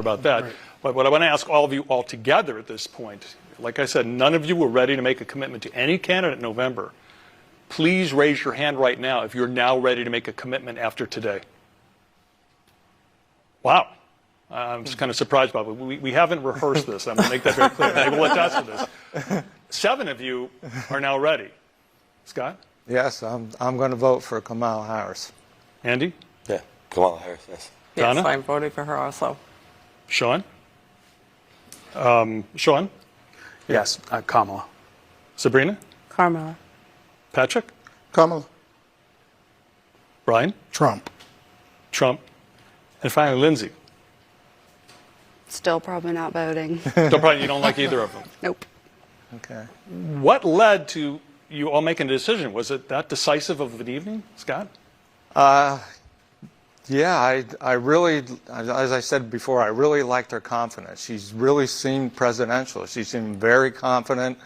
about that. Right. But what I want to ask all of you all together at this point, like I said, none of you were ready to make a commitment to any candidate in November. Please raise your hand right now if you're now ready to make a commitment after today. Wow. I'm just kind of surprised, Bob. We haven't rehearsed this. I'm going to make that very clear. They will attest to this. 7 of you are now ready. Scott? Yes, I'm going to vote for Kamala Harris. Andy? Yeah, Kamala Harris, yes. Donna? Yes, I'm voting for her also. Sean? Sean? Yes, Kamala. Sabrina? Kamala. Patrick? Kamala. Brian? Trump. Trump. And finally, Lindsay. Still probably not voting. You don't like either of them? Nope. Okay. What led to you all making a decision? Was it that decisive of an evening, Scott? Yeah, I really, as I said before, I really liked her confidence. She's really seemed presidential. She seemed very confident.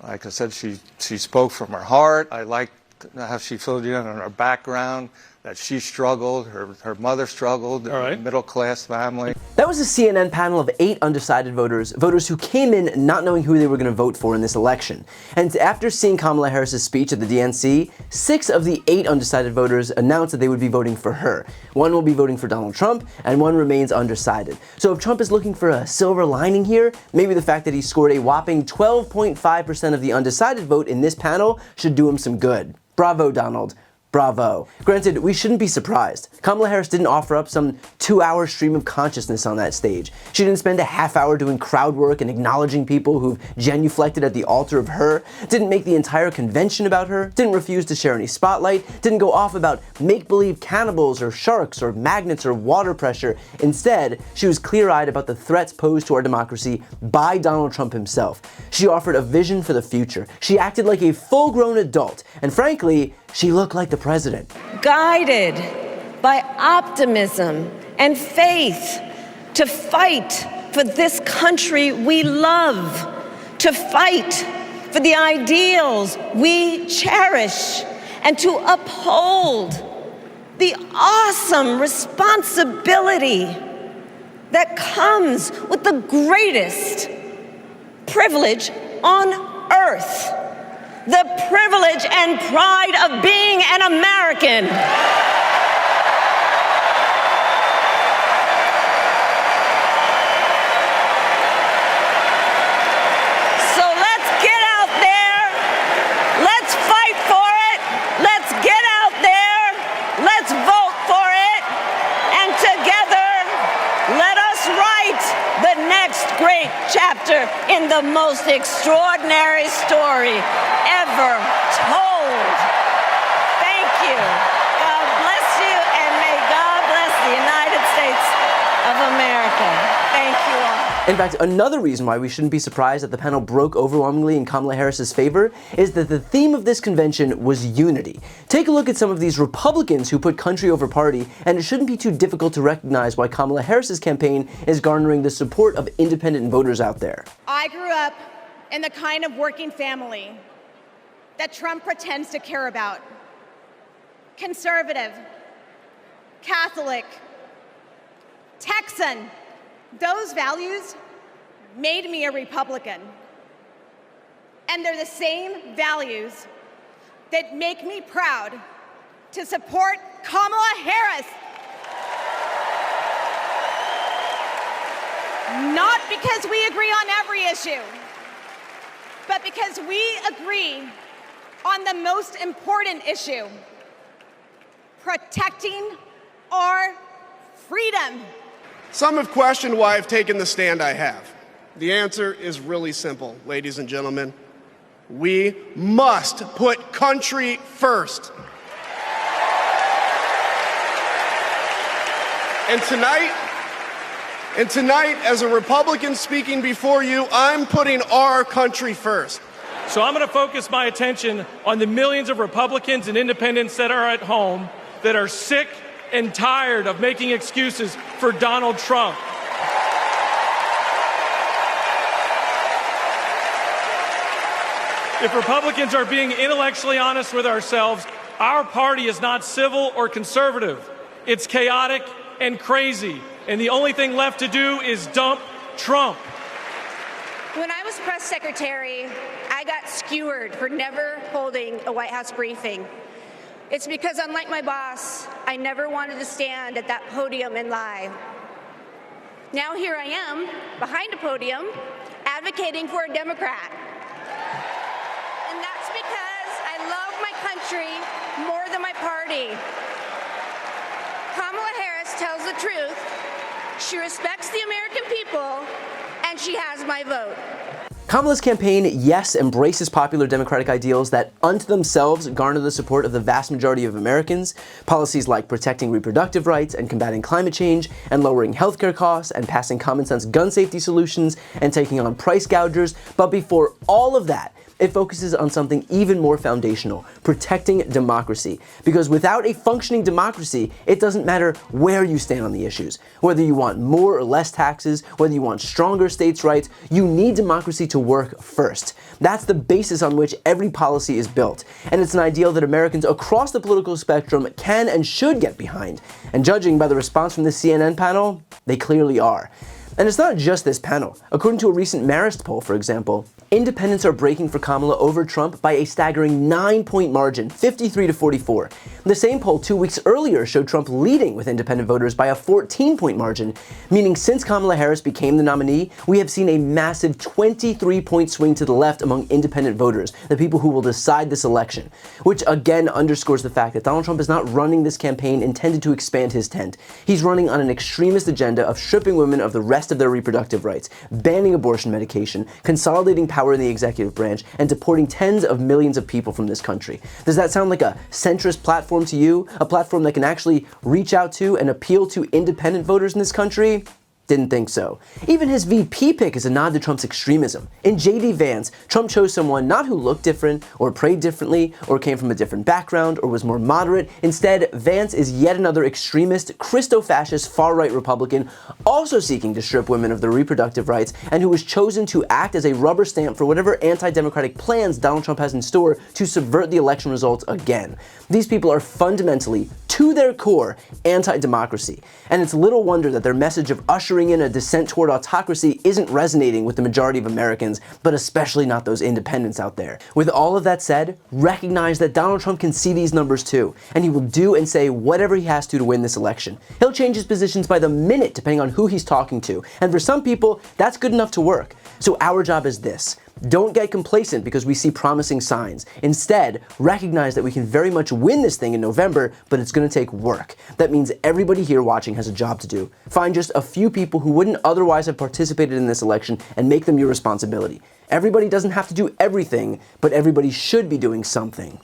Like I said, she spoke from her heart. I liked how she filled you in on her background, that she struggled, her mother struggled, middle-class family. That was a CNN panel of 8 undecided voters who came in not knowing who they were going to vote for in this election. And after seeing Kamala Harris's speech at the DNC, 6 of the 8 undecided voters announced that they would be voting for her. 1 will be voting for Donald Trump, and 1 remains undecided. So if Trump is looking for a silver lining here, maybe the fact that he scored a whopping 12.5% of the undecided vote in this panel should do him some good. Bravo, Donald. Bravo. Granted, we shouldn't be surprised. Kamala Harris didn't offer up some 2-hour stream of consciousness on that stage. She didn't spend a half hour doing crowd work and acknowledging people who've genuflected at the altar of her, didn't make the entire convention about her, didn't refuse to share any spotlight, didn't go off about make-believe cannibals or sharks or magnets or water pressure. Instead, she was clear-eyed about the threats posed to our democracy by Donald Trump himself. She offered a vision for the future. She acted like a full-grown adult, and frankly, she looked like the president. Guided by optimism and faith to fight for this country we love, to fight for the ideals we cherish, and to uphold the awesome responsibility that comes with the greatest privilege on earth. The privilege and pride of being an American. So let's get out there. Let's fight for it. Let's get out there. Let's vote for it. And together, let us write the next great chapter in the most extraordinary story ever told. Thank you. God bless you, and may God bless the United States of America. Thank you all. In fact, another reason why we shouldn't be surprised that the panel broke overwhelmingly in Kamala Harris's favor is that the theme of this convention was unity. Take a look at some of these Republicans who put country over party, and it shouldn't be too difficult to recognize why Kamala Harris's campaign is garnering the support of independent voters out there. I grew up in the kind of working family that Trump pretends to care about. Conservative, Catholic, Texan, those values made me a Republican. And they're the same values that make me proud to support Kamala Harris. Not because we agree on every issue, but because we agree on the most important issue: protecting our freedom. Some have questioned why I've taken the stand I have. The answer is really simple, ladies and gentlemen. We must put country first. And tonight, as a Republican speaking before you, I'm putting our country first. So I'm going to focus my attention on the millions of Republicans and independents that are at home that are sick and tired of making excuses for Donald Trump. If Republicans are being intellectually honest with ourselves, our party is not civil or conservative. It's chaotic and crazy. and the only thing left to do is dump Trump. When I was press secretary, I got skewered for never holding a White House briefing. It's because, unlike my boss, I never wanted to stand at that podium and lie. Now here I am, behind a podium, advocating for a Democrat. And that's because I love my country more than my party. Kamala Harris tells the truth. She respects the American people, and she has my vote. Kamala's campaign, yes, embraces popular democratic ideals that unto themselves garner the support of the vast majority of Americans. Policies like protecting reproductive rights and combating climate change and lowering healthcare costs and passing common sense gun safety solutions and taking on price gougers. But before all of that, it focuses on something even more foundational, protecting democracy. Because without a functioning democracy, it doesn't matter where you stand on the issues. Whether you want more or less taxes, whether you want stronger states' rights, you need democracy to work first. That's the basis on which every policy is built. And it's an ideal that Americans across the political spectrum can and should get behind. And judging by the response from this CNN panel, they clearly are. And it's not just this panel. According to a recent Marist poll, for example, independents are breaking for Kamala over Trump by a staggering 9-point margin, 53-44. The same poll 2 weeks earlier showed Trump leading with independent voters by a 14-point margin, meaning since Kamala Harris became the nominee, we have seen a massive 23-point swing to the left among independent voters, the people who will decide this election, which again underscores the fact that Donald Trump is not running this campaign intended to expand his tent. He's running on an extremist agenda of stripping women of the rest of their reproductive rights, banning abortion medication, consolidating power in the executive branch, and deporting tens of millions of people from this country. Does that sound like a centrist platform to you? A platform that can actually reach out to and appeal to independent voters in this country? Didn't think so. Even his VP pick is a nod to Trump's extremism. In J.D. Vance, Trump chose someone not who looked different, or prayed differently, or came from a different background, or was more moderate. Instead, Vance is yet another extremist, Christo-fascist, far-right Republican, also seeking to strip women of their reproductive rights, and who was chosen to act as a rubber stamp for whatever anti-democratic plans Donald Trump has in store to subvert the election results again. These people are fundamentally, to their core, anti-democracy. And it's little wonder that their message of ushering in a descent toward autocracy isn't resonating with the majority of Americans, but especially not those independents out there. With all of that said, recognize that Donald Trump can see these numbers too, and he will do and say whatever he has to win this election. He'll change his positions by the minute depending on who he's talking to, and for some people, that's good enough to work. So our job is this. Don't get complacent because we see promising signs. Instead, recognize that we can very much win this thing in November, but it's going to take work. That means everybody here watching has a job to do. Find just a few people who wouldn't otherwise have participated in this election and make them your responsibility. Everybody doesn't have to do everything, but everybody should be doing something.